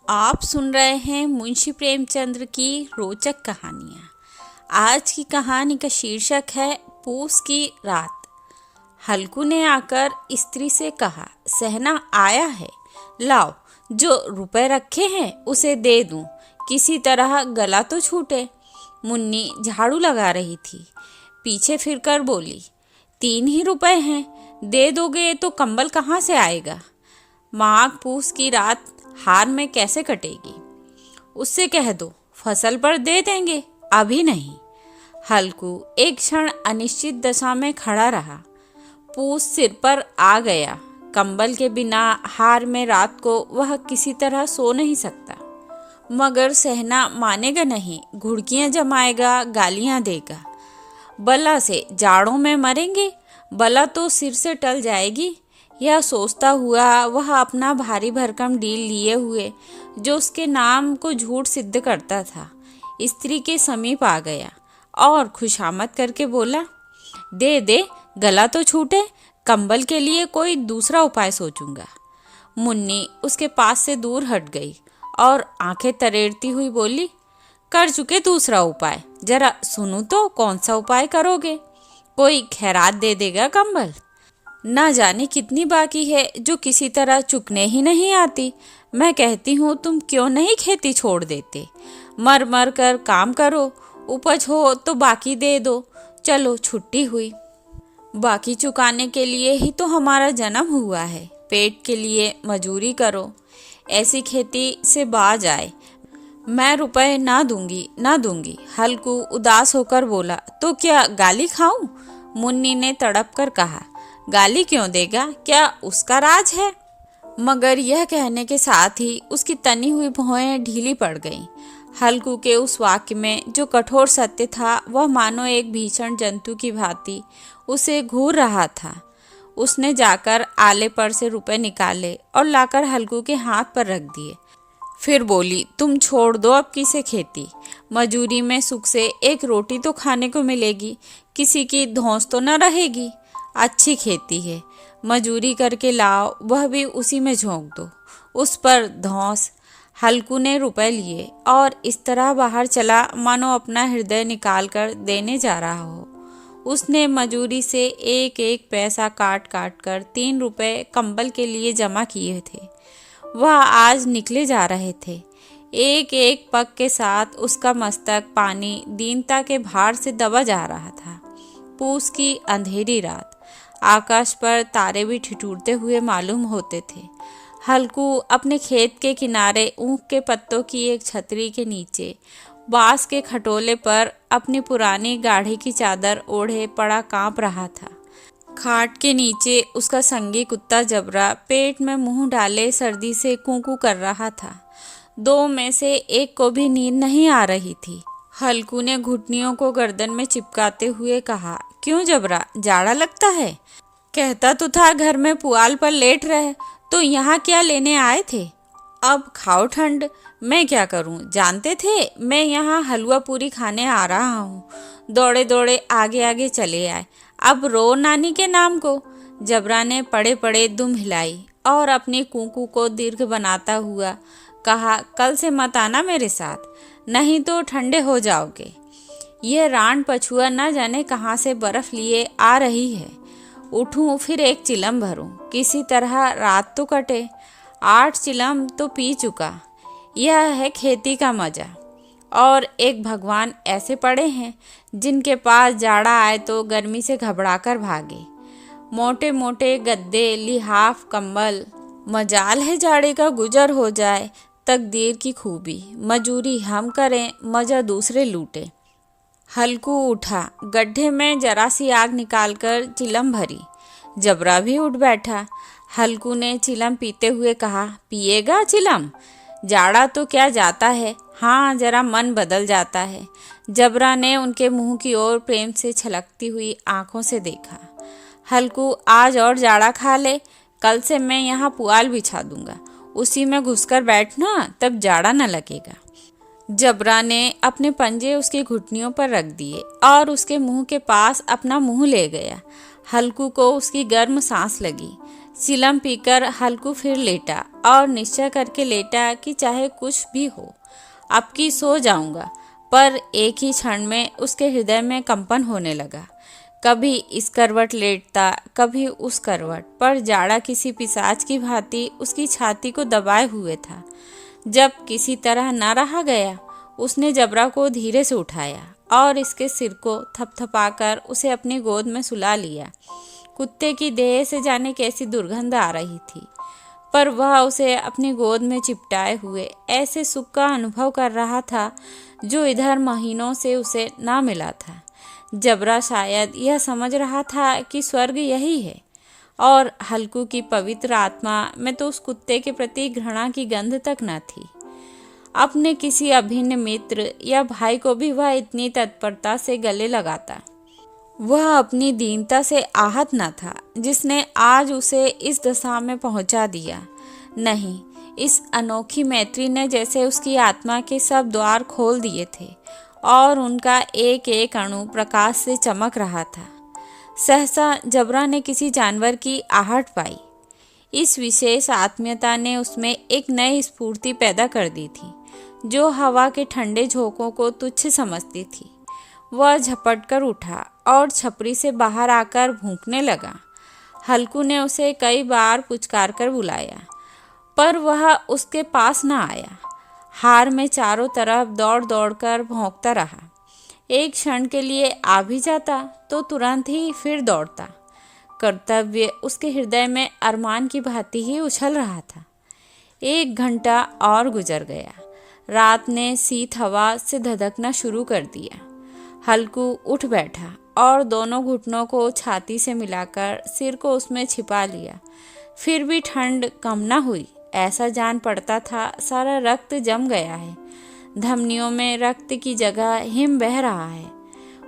आप सुन रहे हैं मुंशी प्रेमचंद्र की रोचक कहानियाँ। आज की कहानी का शीर्षक है पूस की रात। हल्कू ने आकर स्त्री से कहा, सहना आया है, लाओ जो रुपए रखे हैं उसे दे दूं, किसी तरह गला तो छूटे। मुन्नी झाड़ू लगा रही थी, पीछे फिरकर बोली, 3 ही रुपए हैं, दे दोगे तो कंबल कहाँ से आएगा। माघ पूस की रात हार में कैसे कटेगी। उससे कह दो फसल पर दे देंगे, अभी नहीं। हल्कू एक क्षण अनिश्चित दशा में खड़ा रहा। पूस सिर पर आ गया। कंबल के बिना हार में रात को वह किसी तरह सो नहीं सकता। मगर सहना मानेगा नहीं, घुड़कियां जमाएगा, गालियां देगा। बला से जाड़ों में मरेंगे, बला तो सिर से टल जाएगी। यह सोचता हुआ वह अपना भारी भरकम डील लिए हुए, जो उसके नाम को झूठ सिद्ध करता था, स्त्री के समीप आ गया और खुशामद करके बोला, दे दे, गला तो छूटे, कंबल के लिए कोई दूसरा उपाय सोचूंगा। मुन्नी उसके पास से दूर हट गई और आंखें तरेरती हुई बोली, कर चुके दूसरा उपाय, जरा सुनूं तो कौन सा उपाय करोगे। कोई खैरात दे देगा कंबल। ना जाने कितनी बाकी है जो किसी तरह चुकने ही नहीं आती। मैं कहती हूँ तुम क्यों नहीं खेती छोड़ देते, मर मर कर काम करो, उपज हो तो बाकी दे दो। चलो छुट्टी हुई। बाकी चुकाने के लिए ही तो हमारा जन्म हुआ है, पेट के लिए मजूरी करो, ऐसी खेती से बाज आए। मैं रुपए ना दूंगी ना दूंगी। हल्कू उदास होकर बोला, तो क्या गाली खाऊं। मुन्नी ने तड़प कर कहा, गाली क्यों देगा, क्या उसका राज है। मगर यह कहने के साथ ही उसकी तनी हुई भौहें ढीली पड़ गईं। हल्कू के उस वाक्य में जो कठोर सत्य था, वह मानो एक भीषण जंतु की भांति उसे घूर रहा था। उसने जाकर आले पर से रुपए निकाले और लाकर हल्कू के हाथ पर रख दिए। फिर बोली, तुम छोड़ दो अब किसे खेती, मजूरी में सुख से एक रोटी तो खाने को मिलेगी, किसी की धौंस तो न रहेगी। अच्छी खेती है, मजूरी करके लाओ, वह भी उसी में झोंक दो, उस पर धौंस। हल्कू ने रुपए लिए और इस तरह बाहर चला मानो अपना हृदय निकाल कर देने जा रहा हो। उसने मजूरी से एक एक पैसा काट काट कर 3 रुपए कंबल के लिए जमा किए थे। वह आज निकले जा रहे थे। एक एक पग के साथ उसका मस्तक पानी दीनता के भार से दबा जा रहा था। पूस की अंधेरी रात, आकाश पर तारे भी ठिठुरते हुए मालूम होते थे। हल्कू अपने खेत के किनारे ऊख के पत्तों की एक छतरी के नीचे बांस के खटोले पर अपनी पुरानी गाढ़ी की चादर ओढ़े पड़ा कांप रहा था। खाट के नीचे उसका संगी कुत्ता जबरा पेट में मुंह डाले सर्दी से कूकू कर रहा था। 2 में से एक को भी नींद नहीं आ रही थी। हल्कू ने घुटनियों को गर्दन में चिपकाते हुए कहा, क्यों जबरा, जाड़ा लगता है। कहता तो था घर में पुआल पर लेट रहे, तो यहाँ क्या लेने आए थे। अब खाओ ठंड, मैं क्या करूँ, जानते थे मैं यहाँ हलवा पूरी खाने आ रहा हूँ। दौड़े दौड़े आगे आगे चले आए, अब रो नानी के नाम को। जबरा ने पड़े पड़े दुम हिलाई और अपनी कूकू को दीर्घ बनाता हुआ कहा, कल से मत आना मेरे साथ, नहीं तो ठंडे हो जाओगे। यह रान पछुआ न जाने कहाँ से बर्फ लिए आ रही है। उठूं फिर एक चिलम भरूं, किसी तरह रात तो कटे। 8 चिलम तो पी चुका। यह है खेती का मजा। और एक भगवान ऐसे पड़े हैं जिनके पास जाड़ा आए तो गर्मी से घबराकर भागे। मोटे मोटे गद्दे, लिहाफ, कंबल। मजाल है जाड़े का गुजर हो जाए, तकदीर की खूबी। मजूरी हम करें, मजा दूसरे लूटे। हल्कू उठा, गड्ढे में जरा सी आग निकालकर चिलम भरी। जबरा भी उठ बैठा। हल्कू ने चिलम पीते हुए कहा, पिएगा चिलम, जाड़ा तो क्या जाता है, हाँ जरा मन बदल जाता है। जबरा ने उनके मुंह की ओर प्रेम से छलकती हुई आंखों से देखा। हल्कू, आज और जाड़ा खा ले, कल से मैं यहाँ पुआल बिछा दूंगा, उसी में घुसकर बैठना, तब जाड़ा न लगेगा। जबरा ने अपने पंजे उसकी घुटनियों पर रख दिए और उसके मुंह के पास अपना मुंह ले गया। हल्कू को उसकी गर्म सांस लगी। चिलम पीकर हल्कू फिर लेटा और निश्चय करके लेटा कि चाहे कुछ भी हो अब की सो जाऊंगा। पर एक ही क्षण में उसके हृदय में कंपन होने लगा। कभी इस करवट लेटता, कभी उस करवट, पर जाड़ा किसी पिशाच की भांति उसकी छाती को दबाए हुए था। जब किसी तरह न रहा गया, उसने जबरा को धीरे से उठाया और इसके सिर को थपथपाकर उसे अपनी गोद में सुला लिया। कुत्ते की देह से जाने कैसी दुर्गंध आ रही थी, पर वह उसे अपनी गोद में चिपटाए हुए ऐसे सुख का अनुभव कर रहा था जो इधर महीनों से उसे ना मिला था। जबरा शायद यह समझ रहा था कि स्वर्ग यही है, और हल्कू की पवित्र आत्मा में तो उस कुत्ते के प्रति घृणा की गंध तक न थी। अपने किसी अभिन्न मित्र या भाई को भी वह इतनी तत्परता से गले लगाता। वह अपनी दीनता से आहत न था जिसने आज उसे इस दशा में पहुंचा दिया। नहीं, इस अनोखी मैत्री ने जैसे उसकी आत्मा के सब द्वार खोल दिए थे और उनका एक एक अणु प्रकाश से चमक रहा था। सहसा जबरा ने किसी जानवर की आहट पाई। इस विशेष आत्मीयता ने उसमें एक नई स्फूर्ति पैदा कर दी थी जो हवा के ठंडे झोंकों को तुच्छ समझती थी। वह झपट कर उठा और छपरी से बाहर आकर भूंकने लगा। हल्कू ने उसे कई बार पुचकार कर बुलाया, पर वह उसके पास न आया। हार में चारों तरफ दौड़ दौड़ कर भौंकता रहा। एक क्षण के लिए आ भी जाता तो तुरंत ही फिर दौड़ता। कर्तव्य उसके हृदय में अरमान की भांति ही उछल रहा था। 1 घंटा और गुजर गया। रात ने शीत हवा से धधकना शुरू कर दिया। हल्कू उठ बैठा और दोनों घुटनों को छाती से मिलाकर सिर को उसमें छिपा लिया। फिर भी ठंड कम न हुई। ऐसा जान पड़ता था सारा रक्त जम गया है, धमनियों में रक्त की जगह हिम बह रहा है।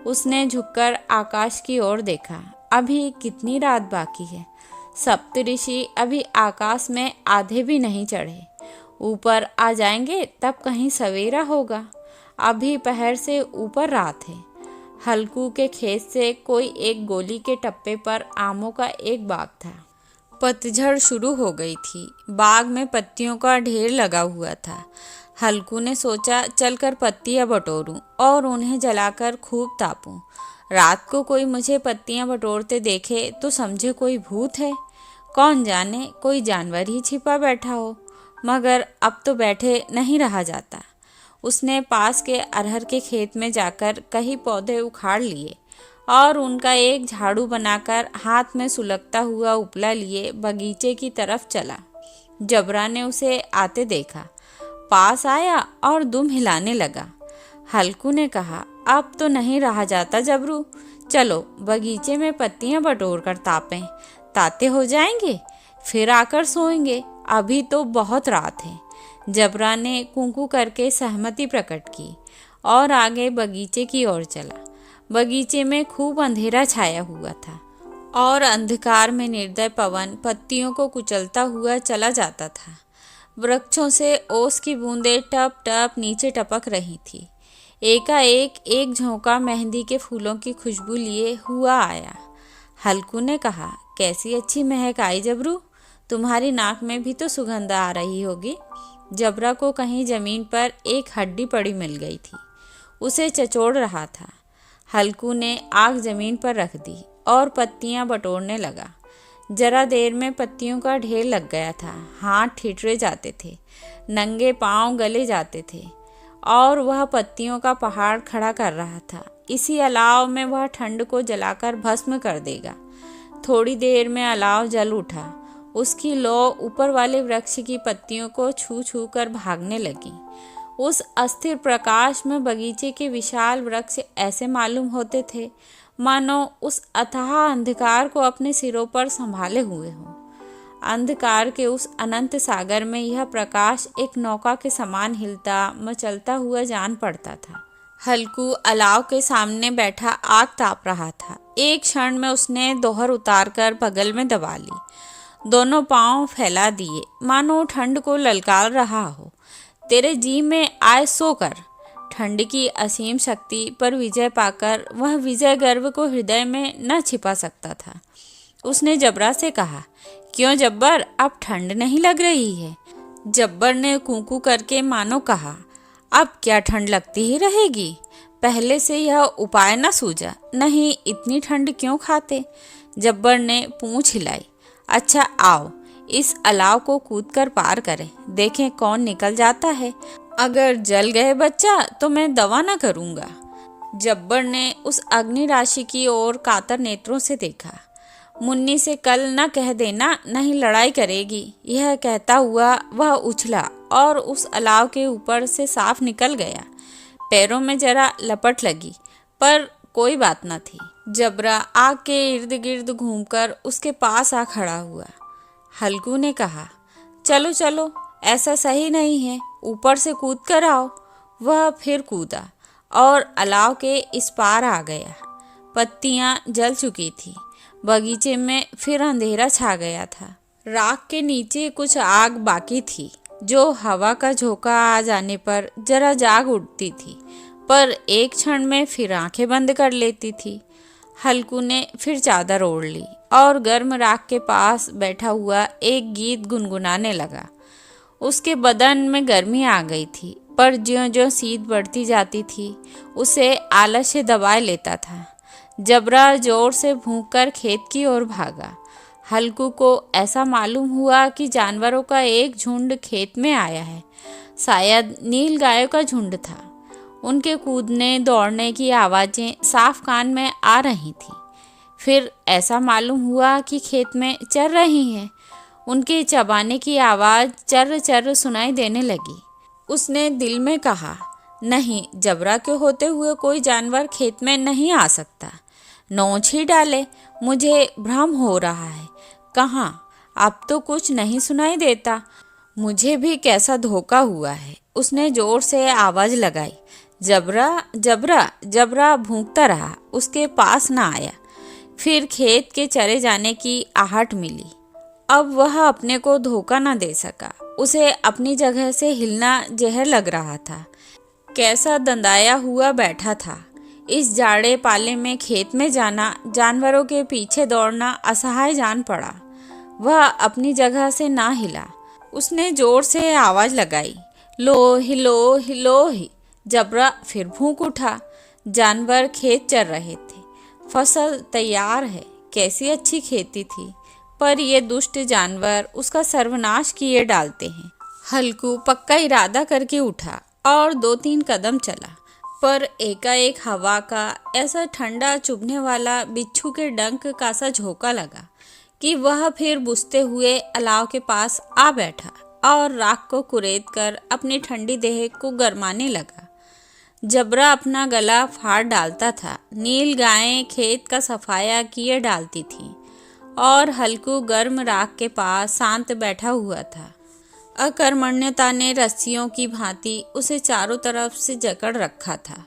उसने झुककर आकाश की ओर देखा। अभी कितनी रात बाकी है। सप्तऋषि अभी आकाश में आधे भी नहीं चढ़े। ऊपर आ जाएंगे तब कहीं सवेरा होगा। अभी पहर से ऊपर रात है। हल्कू के खेत से कोई एक गोली के टप्पे पर आमों का एक बाग था। पतझड़ शुरू हो गई थी। बाग में पत्तियों का ढेर लगा हुआ था। हल्कू ने सोचा चलकर पत्तियां बटोरूं और उन्हें जलाकर खूब तापूं। रात को कोई मुझे पत्तियां बटोरते देखे तो समझे कोई भूत है। कौन जाने कोई जानवर ही छिपा बैठा हो। मगर अब तो बैठे नहीं रहा जाता। उसने पास के अरहर के खेत में जाकर कई पौधे उखाड़ लिए और उनका एक झाड़ू बनाकर हाथ में सुलगता हुआ उपला लिए बगीचे की तरफ चला। जबरा ने उसे आते देखा, पास आया और दुम हिलाने लगा। हल्कू ने कहा, अब तो नहीं रहा जाता जबरू, चलो बगीचे में पत्तियां बटोर कर तापें। ताते हो जाएंगे फिर आकर सोएंगे। अभी तो बहुत रात है। जबरा ने कुंकू करके सहमति प्रकट की और आगे बगीचे की ओर चला। बगीचे में खूब अंधेरा छाया हुआ था और अंधकार में निर्दय पवन पत्तियों को कुचलता हुआ चला जाता था। वृक्षों से ओस की बूंदें टप टप नीचे टपक रही थी। एकाएक एक झोंका मेहंदी के फूलों की खुशबू लिए हुआ आया। हल्कू ने कहा, कैसी अच्छी महक आई जबरू, तुम्हारी नाक में भी तो सुगंध आ रही होगी। जबरा को कहीं जमीन पर एक हड्डी पड़ी मिल गई थी। उसे चचोड़ रहा था। हल्कू ने आग जमीन पर रख दी और पत्तियां बटोरने लगा। जरा देर में पत्तियों का ढेर लग गया था। हाथ ठिठुरे जाते थे, नंगे पांव गले जाते थे और वह पत्तियों का पहाड़ खड़ा कर रहा था। इसी अलाव में वह ठंड को जलाकर भस्म कर देगा। थोड़ी देर में अलाव जल उठा। उसकी लौ ऊपर वाले वृक्ष की पत्तियों को छू छू कर भागने लगी। उस अस्थिर प्रकाश में बगीचे के विशाल वृक्ष ऐसे मालूम होते थे मानो उस अथाह अंधकार को अपने सिरों पर संभाले हुए हों। अंधकार के उस अनंत सागर में यह प्रकाश एक नौका के समान हिलता मचलता हुआ जान पड़ता था। हल्कू अलाव के सामने बैठा आग ताप रहा था। एक क्षण में उसने दोहर उतारकर बगल में दबा ली। दोनों पांव फैला दिए मानो ठंड को ललकार रहा हो। तेरे जी में आए सो कर। ठंड की असीम शक्ति पर विजय पाकर वह विजय गर्व को हृदय में न छिपा सकता था। उसने जबरा से कहा, क्यों जब्बर, अब ठंड नहीं लग रही है? जब्बर ने कूकू करके मानो कहा, अब क्या ठंड लगती ही रहेगी, पहले से यह उपाय न सूझा, नहीं इतनी ठंड क्यों खाते? जब्बर ने पूंछ हिलाई। अच्छा आओ, इस अलाव को कूदकर पार करें, देखें कौन निकल जाता है। अगर जल गए बच्चा तो मैं दवा न करूँगा। जब्बर ने उस अग्नि राशि की ओर कातर नेत्रों से देखा। मुन्नी से कल न कह देना, नहीं लड़ाई करेगी। यह कहता हुआ वह उछला और उस अलाव के ऊपर से साफ निकल गया। पैरों में जरा लपट लगी, पर कोई बात न थी। जबरा आग के इर्द गिर्द घूमकर उसके पास आ खड़ा हुआ। हल्कू ने कहा, चलो चलो, ऐसा सही नहीं है, ऊपर से कूद कर आओ। वह फिर कूदा और अलाव के इस पार आ गया। पत्तियां जल चुकी थी। बगीचे में फिर अंधेरा छा गया था। राख के नीचे कुछ आग बाकी थी, जो हवा का झोंका आ जाने पर जरा जाग उठती थी, पर एक क्षण में फिर आंखें बंद कर लेती थी। हल्कू ने फिर चादर ओढ़ ली और गर्म राख के पास बैठा हुआ एक गीत गुनगुनाने लगा। उसके बदन में गर्मी आ गई थी, पर ज्यों-ज्यों शीत बढ़ती जाती थी, उसे आलस्य दबाए लेता था। जबरा जोर से भूंककर खेत की ओर भागा। हल्कू को ऐसा मालूम हुआ कि जानवरों का एक झुंड खेत में आया है। शायद नील गायों का झुंड था। उनके कूदने दौड़ने की आवाज़ें साफ कान में आ रही थीं। फिर ऐसा मालूम हुआ कि खेत में चर रही हैं। उनके चबाने की आवाज़ चर्र चर्र सुनाई देने लगी। उसने दिल में कहा, नहीं, जबरा के होते हुए कोई जानवर खेत में नहीं आ सकता। नोच ही डाले, मुझे भ्रम हो रहा है। कहाँ, अब तो कुछ नहीं सुनाई देता। मुझे भी कैसा धोखा हुआ है। उसने जोर से आवाज़ लगाई। जबरा जबरा जबरा भूंकता रहा, उसके पास न आया। फिर खेत के चरे जाने की आहट मिली। अब वह अपने को धोखा न दे सका। उसे अपनी जगह से हिलना जहर लग रहा था। कैसा दंदाया हुआ बैठा था। इस जाड़े पाले में खेत में जाना, जानवरों के पीछे दौड़ना असहाय जान पड़ा। वह अपनी जगह से ना हिला। उसने जोर से आवाज़ लगाई, लोही लोही लोही। जबरा फिर भूंक उठा। जानवर खेत चर रहे थे। फसल तैयार है। कैसी अच्छी खेती थी, पर ये दुष्ट जानवर उसका सर्वनाश किए डालते हैं। हल्कू पक्का इरादा करके उठा और 2-3 कदम चला, पर एकाएक हवा का ऐसा ठंडा चुभने वाला बिच्छू के डंक का सा झोंका लगा कि वह फिर बुझते हुए अलाव के पास आ बैठा और राख को कुरेद कर अपनी ठंडी देह को गरमाने लगा। जबरा अपना गला फाड़ डालता था। नील गायें खेत का सफाया किए डालती थीं और हल्कू गर्म राख के पास शांत बैठा हुआ था। अकर्मण्यता ने रस्सियों की भांति उसे चारों तरफ से जकड़ रखा था।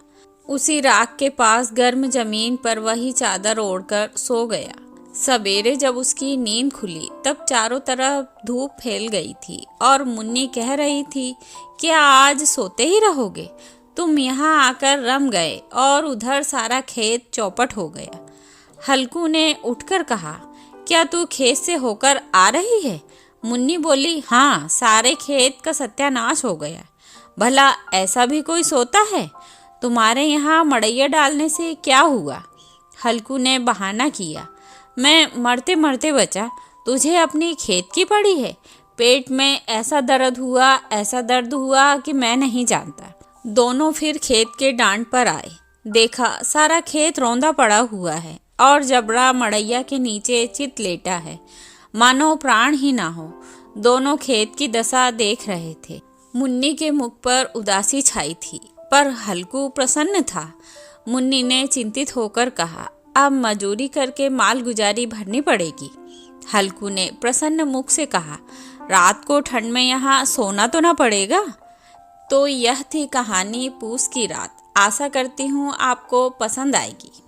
उसी राख के पास गर्म जमीन पर वही चादर ओढ़कर सो गया। सवेरे जब उसकी नींद खुली, तब चारों तरफ धूप फैल गई थी और मुन्नी कह रही थी, क्या आज सोते ही रहोगे? तुम यहाँ आकर रम गए और उधर सारा खेत चौपट हो गया। हल्कू ने उठकर कहा, क्या तू खेत से होकर आ रही है? मुन्नी बोली, हाँ, सारे खेत का सत्यानाश हो गया। भला ऐसा भी कोई सोता है? तुम्हारे यहाँ मड़ैया डालने से क्या हुआ? हल्कू ने बहाना किया, मैं मरते मरते बचा, तुझे अपनी खेत की पड़ी है। पेट में ऐसा दर्द हुआ कि मैं नहीं जानता। दोनों फिर खेत के डांड पर आए। देखा सारा खेत रौंदा पड़ा हुआ है और जबड़ा मड़ैया के नीचे चित लेटा है, मानो प्राण ही ना हो। दोनों खेत की दशा देख रहे थे। मुन्नी के मुख पर उदासी छाई थी, पर हल्कू प्रसन्न था। मुन्नी ने चिंतित होकर कहा, अब मजूरी करके माल गुजारी भरनी पड़ेगी। हल्कू ने प्रसन्न मुख से कहा, रात को ठंड में यहाँ सोना तो ना पड़ेगा। तो यह थी कहानी पूस की रात। आशा करती हूँ आपको पसंद आएगी।